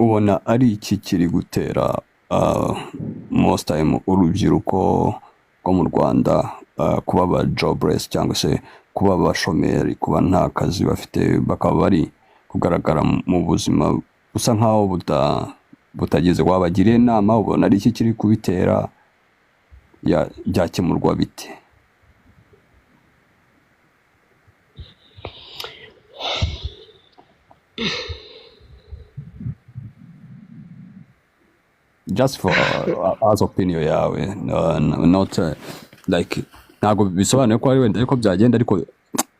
ubona ari iki kiri gutera most time urubyiruko rwo mu Rwanda kuba aba jobless cyangwa se kuba abashomeri, kuba nta kazi bafite, bakaba bari kugaragara mu buzima busa nkaho butageze? Wabagiriye inama, ubona ari iki kiri kubitera, byakemurwa bite? Just for as opinion yawe, not like ntabwo bisobanuye ko ari wenda ariko byagenda, ariko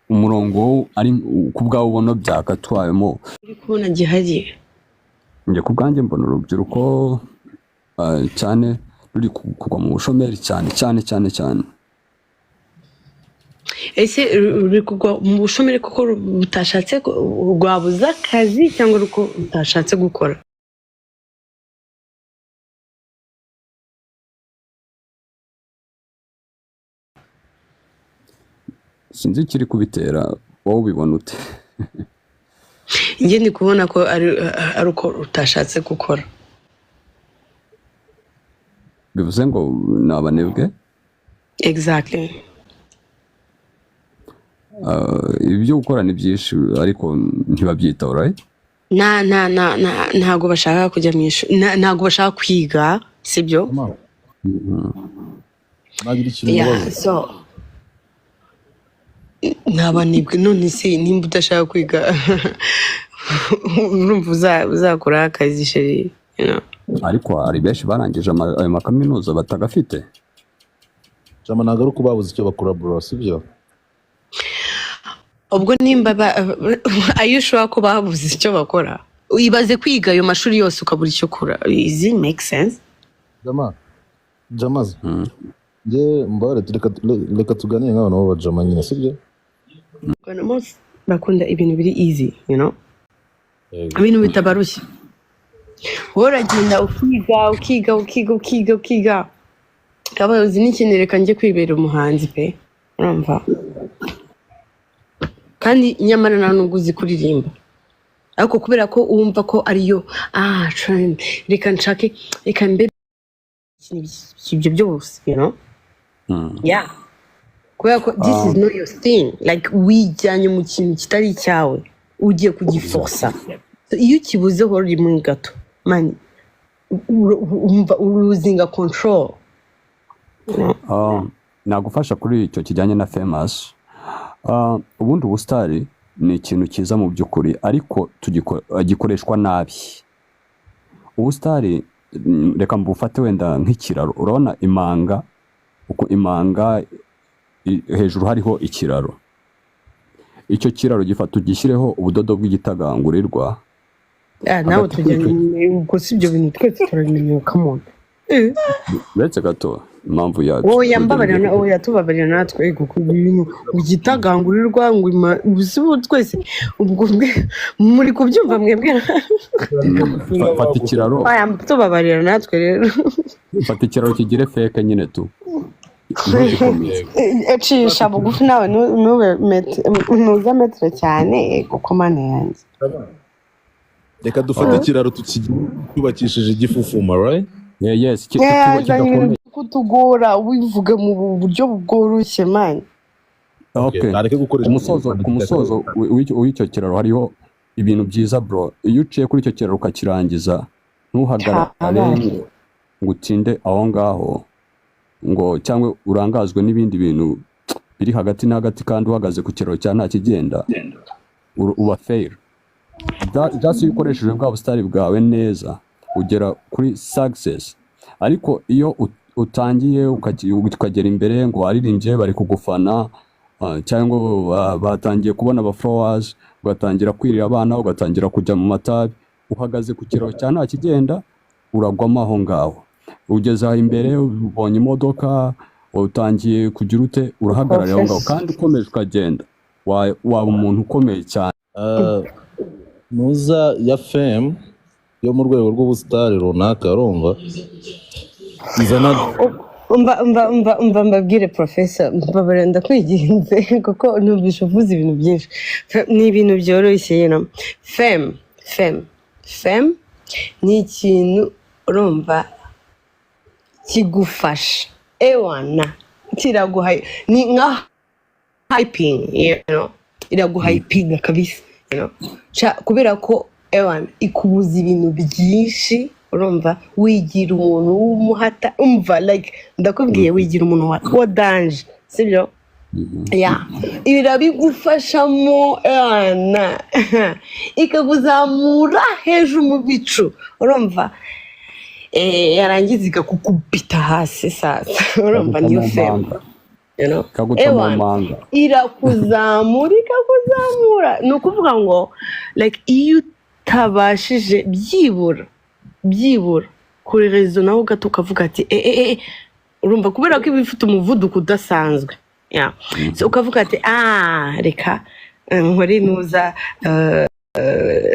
umurongo ari ku bwawe ubona byakatwayemo. uri kubona gihari Njye ku bwanjye mbona urubyiruko cyane ruri kugwa mu bushomeri cyane cyane cyane cyane. ese uri kugwa mu bushomeri kuko butashatse rwabuze akazi cyangwa uko utashatse gukora? Sinzi ikiri kubitera, wowe ubibona ute? njye ndi kubona ko ari uko utashatse gukora. Bivuze ngo ni abanebwe? Exactly. Ibyo gukora ni byinshi ariko ntibabyitaho, right? ntago bashaka kujya mu ishuri, ntago bashaka kwiga, sibyo? nagira ikintu Yeah, mubaza so ntabanebwe. none se nimba udashaka kwiga urumva uzakora akazi sheri, you know? Ariko hari benshi barangije ayo makaminuza batagafite. jama ntabwo ari uko babuze icyo bakora bro, sibyo? ubwo nimba ayushobora ko babuze icyo bakora, ibaze kwiga ayo mashuri yose ukabura icyo ukora. Is it make sense? jamaze njye mbare reka tuganire nk'abantu b'abajama nyine, sibyo? Abantu bose bakunda ibintu biri easy, you know? Yego. ibintu bitabarushye. wowe uragenda ukiga ukaba uzi n'ikintu, reka njye kwibera umuhanzi pe, urumva? kandi nyamara nta nubwo uzi kuririmba, ariko kubera ko wumva ko ariyo trend, reka mbe ibyo byose, you know? Yeah, kubera ko this is not your thing, like wijyanye mu kintu kitari icyawe ugiye kugiforsa. So iyo ukibuze ho uri mu gato man, umva uruzinga control. Nagufasha kuri icyo kijyanye na famous. Ubundi ubusitari ni ikintu cyiza mu by'ukuri, ariko gikoreshwa nabi. Ubusitari reka mbufate wenda nk'ikiraro. Urabona Imanga, uko Imanga hejuru hariho ikiraro. Icyo kiraro gifata ugishyireho ubudodo bw'igitagangurirwa. nawe tujyanye ubwo si ibyo bintu twese turabimenya. Come on. Uretse gato impamvu yatubabarira natwe kuko ibintu ugitagangurirwa ngo ubusibu twese ubwo muri kubyumva mwebwe. fata ikiraro, tubabarira natwe rero. fata ikiraro kigire feke nyine tu. Cisha bugufi nawe ntuza metero cyane kuko mane yanjye. reka dufate ikiraro tukibakishije igifufuma, right? Yes, kutugora wivuga mu buryo bworoshye man. Okay. Ku musozo w'icyo kiraro hariho ibintu byiza bro. Iyo uciye kuri icyo kiraro ukakirangiza, ntuhagarare ngo utinde aho ngaho ngo cyangwa urangazwe n'ibindi bintu biri hagati na hagati, kandi uhagaze ku kiraro cya nta kigenda, uba fail. Just iyo ukoresheje bwa busitani bwawe neza ugera kuri success. Ariko iyo utangiye ukagera imbere ngo waririmbye bari kugufana, cyangwa batangiye kubona aba followers, ugatangira kwirira abana, ugatangira kujya mu matabi, uhagaze ku kiraro cya nta kigenda, uragwamo aho ngaho. Ugeze aho imbere ubonye imodoka, utangiye kugira ute, urahagarara aho ngaho, kandi ukomeje ukagenda waba umuntu ukomeye cyane. Muza ya fame yo mu rwego rw'ubusitari runaka, urumva izana mbabwire professor, mbabarira ndakwiginze kuko numvise uvuze ibintu byinshi. Ni ibintu byoroshye, you know. Fame ni ikintu urumva kigufasha ewana kiraguha ni nka hyping iraguhypinga kabisa kubera ko ewana ikubuza ibintu byinshi urumva wigira umuntu w'umuhata umva like ndakubwiye wigira umuntu wa danger sibyo irabigufashamo ewana ikakuzamura hejuru mu bicu urumva yarangiza ikakukubita hasi sasa urumva niyo femme irakuzamura ni ukuvuga ngo like iyo utabashije byibura kuri rezo nawe gato ukavuga ati urumva kubera ko iba ifite umuvuduko udasanzwe so ukavuga ati reka nkore nuza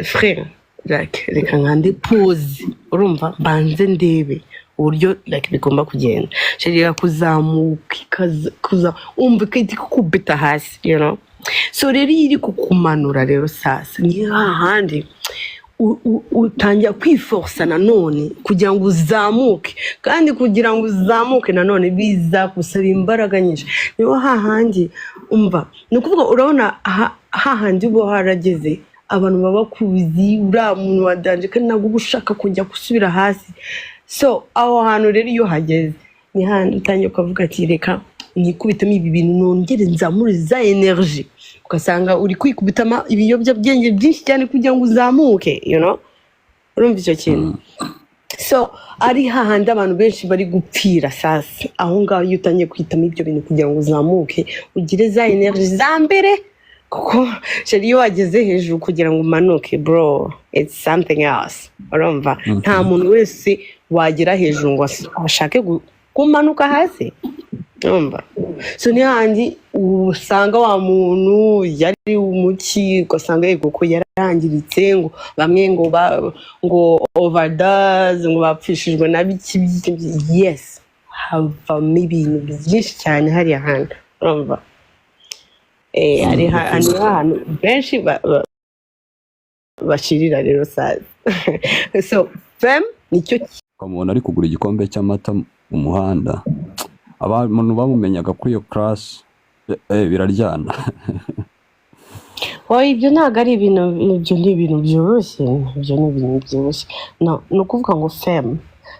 frere reka nkande pause urumva banze ndebe uburyo like bigomba kugenda shirira kuzamuka umva kiti kukubita hasi so rero iri kukumanura rero sasa ni hahandi utangira kwiforsa nanone kugira ngo uzamuke kandi kugira ngo uzamuke nanone biza gusaba imbaraga nyinshi niho hahandi umva ni ukuvuga urabona hahandi uba harageze abantu baba kuzi uriya muntu wadanje kandi ntabwo uba ushaka kujya gusubira hasi so aho hantu rero iyo hageze ni handi utangiye ukavuga ati reka nikubitamo ibi bintu nongere nzamure za energy ugasanga uri kwikubitamo ibiyobyabwenge byinshi cyane kugira ngo uzamuke urumva icyo kintu so ari hahandi abantu benshi bari gupfira sasa aho ngaho iyo utangiye kwitamo ibyo bintu kugira ngo uzamuke ugire za energy za mbere kuko iyo wageze hejuru kugira ngo umanuke bro it's something else urumva nta muntu wese wagera hejuru ngo ashake kumanuka hasi urumva so ni handi usanga wa muntu yari umuki ugasanga yego ko yarangiritse ngo bamwe ngo overdose ngo bapfishijwe na biki yes havamo ibintu byinshi cyane hariya hantu urumva ari ahantu benshi bashirira rero saza so femme nicyo umuntu ari kugura igikombe cy'amata mu muhanda abantu bamumenyaga kuri iyo class biraryana ibyo ntabwo ari ibintu ibyo ni ibintu byoroshye ni ukuvuga ngo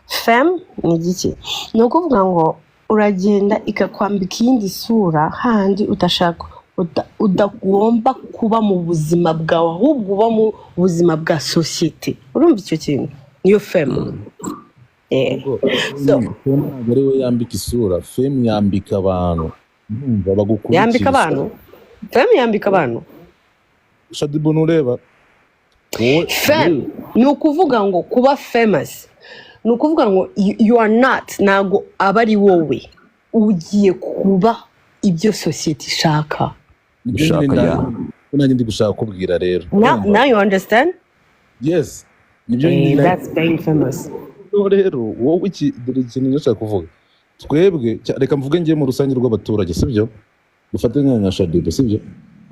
femme ni igiki ni ukuvuga ngo uragenda ikakwambika iyindi sura handi udashaka udagomba kuba mu buzima bwawe ahubwo uba mu buzima bwa sosiyete urumva icyo kintu niyo femme ntabwo ari we yambika isura femme yambika abantu yambika abantu femme yambika abantu shadibu nureba femme ni ukuvuga ngo kuba famous ni ukuvuga ngo you are not ntabwo aba ari wowe ugiye kuba ibyo sosiyete ishaka nanjye ndi gushaka kubwira rero now you understand yes that's being famous rero wowe dore ikintu nashaka kuvuga twebwe reka mvuge ngiye mu rusange rw'abaturage sibyo dufate nka Shadibu sibyo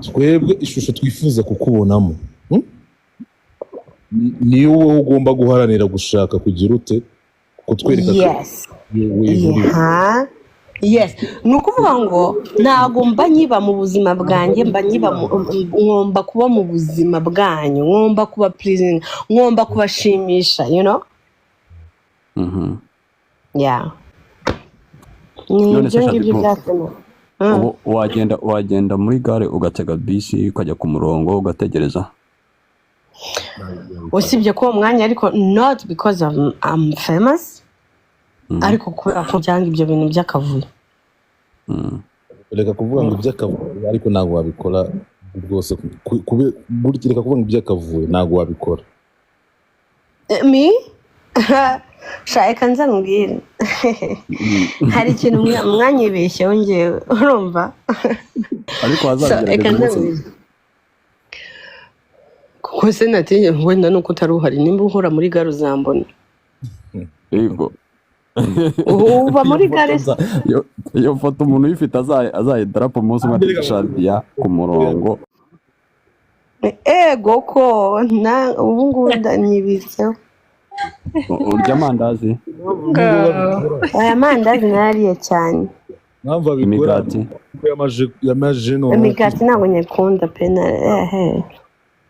twebwe ishusho twifuza kukubonamo niyo wowe ugomba guharanira gushaka kugira ute kutwereka yes ni ukuvuga ngo ntabwo mba nyiba mu buzima bwanjye mba nyiba ngomba kuba mu buzima bwanyu ngomba kuba pleasing ngomba kubashimisha nibyo ngibyo byatuma wagenda muri gare ugatega bisi ukajya ku murongo ugategereza usibye ko umwanya ariko not because I'm famous ariko kubera ko byanga ibyo bintu by'akavuyo reka kuvuga ngo iby'akavuyo ariko ntabwo wabikora rwose reka kuvuga ngo iby'akavuyo ntabwo wabikora shaka nza mbwira hari ikintu mwanyibeshyeho ngewe urumva ariko hazagira kuko se natinye wenda nuko utari uhari nimba uhora muri gare uzambona yego uba muri gare iyo foto umuntu uyifite azayidarapo umunsi umwe atishandiya ku murongo ego ko ubu ngubu ndanyibitseho urya amandazi aya mandazi nariye cyane. mpamvu abikora imigati yamaje no Imigati ntabwo nyakunda pe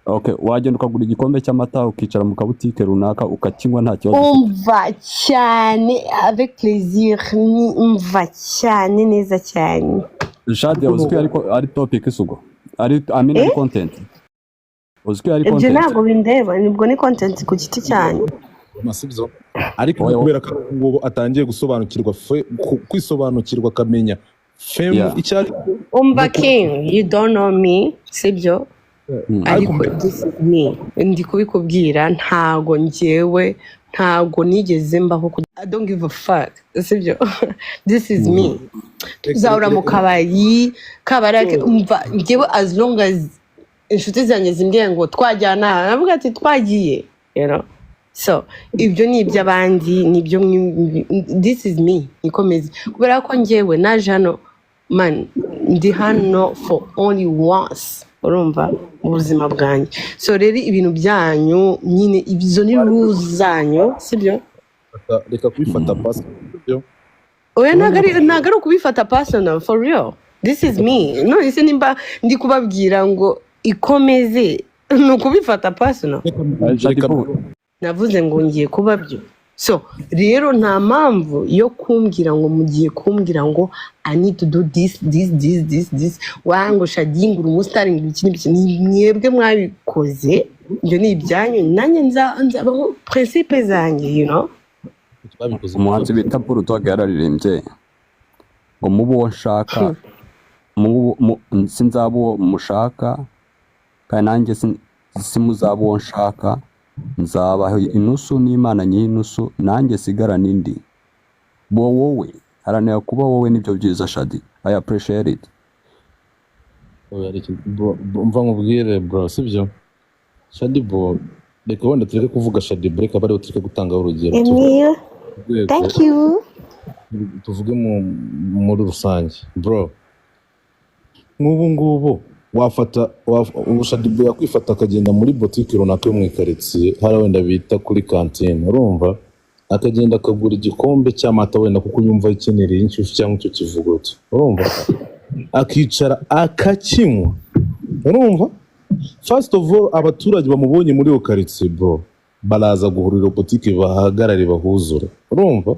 okay wagenda ukagura igikombe cy'amata ukicara mu kabutike runaka ukakinywa nta kibazo umva cyane avec plaisir, umva cyane neza cyane. Shadi uzwi ariko ari topic isugo ari amina content uzwi ari Ibyo content ntabwo bindeba, nibwo ni content ku giti cyane. masibyo ariko kubera ko ngo atangiye gusobanukirwa kwisobanukirwa akamenya fame icyari Umva King, you don't know me, sibyo? Ariko this is me. Ndi kubikubwira ntago njyewe ntago nigeze mbaho I don't give a fuck, sibyo? This is me. Tuzahora mu kabari umva njyewe as long as inshuti zanjye zimbwiye ngo twajyana navuga ati twagiye, you know. So ibyo ni iby'abandi nibyo this is me nikomeze kubera ko njyewe naje hano man ndi hano for only once urumva mu buzima bwanjye. So rero ibintu byanyu nyine ibizo ni rules zanyu sibyo reka kwifata pass oya nagari kubifata personal for real. This is me. No ise nimba ndi kubabwira ngo ikomeze no kubifata personal. Navuze ngo ngiye kuba byo. So rero nta mpamvu yo kumbwira ngo mugiye kumbwira ngo I need to do this wango shadingura umustarring iki ni mwebwe mwabikoze ibyo ni ibyanyu nanjye nzabaho principe zanjye, you know. umuhanzi bita Paul Twaga yararirimbye ngo mubo nshaka sinzabo mushaka kandi nanjye simuzabo nshaka nzabaho inusu n'Imana nyinusu nanjye sigara nindi wowe haranira kuba wowe nibyo byiza Shadi. I appreciate it. mva nkubwire bro sibyo Shadi bro reka wenda tureke kuvuga Shadi break abari tureke gutanga urugero Emile, thank you. tuvuge muri rusange bro nk'ubu ngubu wafata Shadi yakwifata akagenda muri boutique runaka yo mu ikaritsiye hari wenda bita kuri cantine urumva akagenda akagura igikombe cy'amata wenda kuko yumva ikeneye inshyushyu cyangwa icyo kivuguto urumva akicara akakinywa urumva first of all abaturage bamubonye muri iyo karitsiye bro baraza guhurira boutique bahagarare bahuzure urumva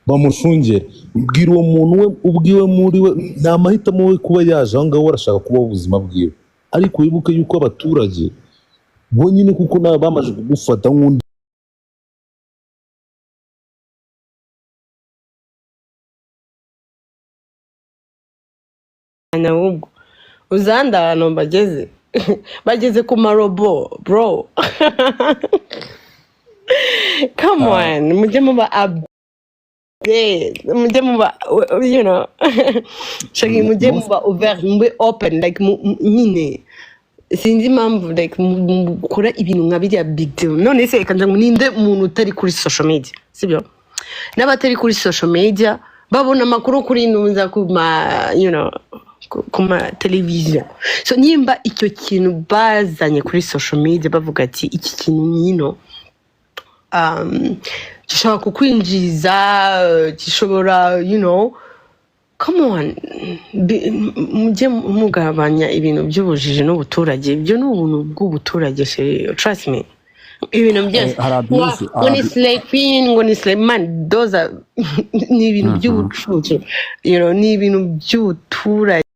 bamushungere ubwira uwo muntu we ubwiwe muri we nta mahitamo we kuba yaje aho ngaho arashaka kubaho ubuzima bwiwe ariko wibuke yuko abaturage bonyine kuko nabo bamaze kugufata nk'undi Nahubwo uzanda ahantu bageze ku marobo bro. Come on mujye muba mujye muba you know shaki mujye muba ouvert mube open like nyine sinzi impamvu like mukora ibintu nka biriya big deal. None se reka ngo ninde umuntu utari kuri social media sibyo n'abatari kuri social media babona amakuru kuri ntuza kuma you know kuma televiziyo. So nimba icyo kintu bazanye kuri social media bavuga ati iki kintu nyino gishobora kukwinjiza gishobora you know come on mujye mugabanya ibintu by'ubujiji n'ubuturage. Ibyo ni ubuntu bw'ubuturage trust me. Ibintu byose ngo ni slave queen ngo ni slave man those are ni ibintu by'ubucucu you know ni ibintu by'ubuturage.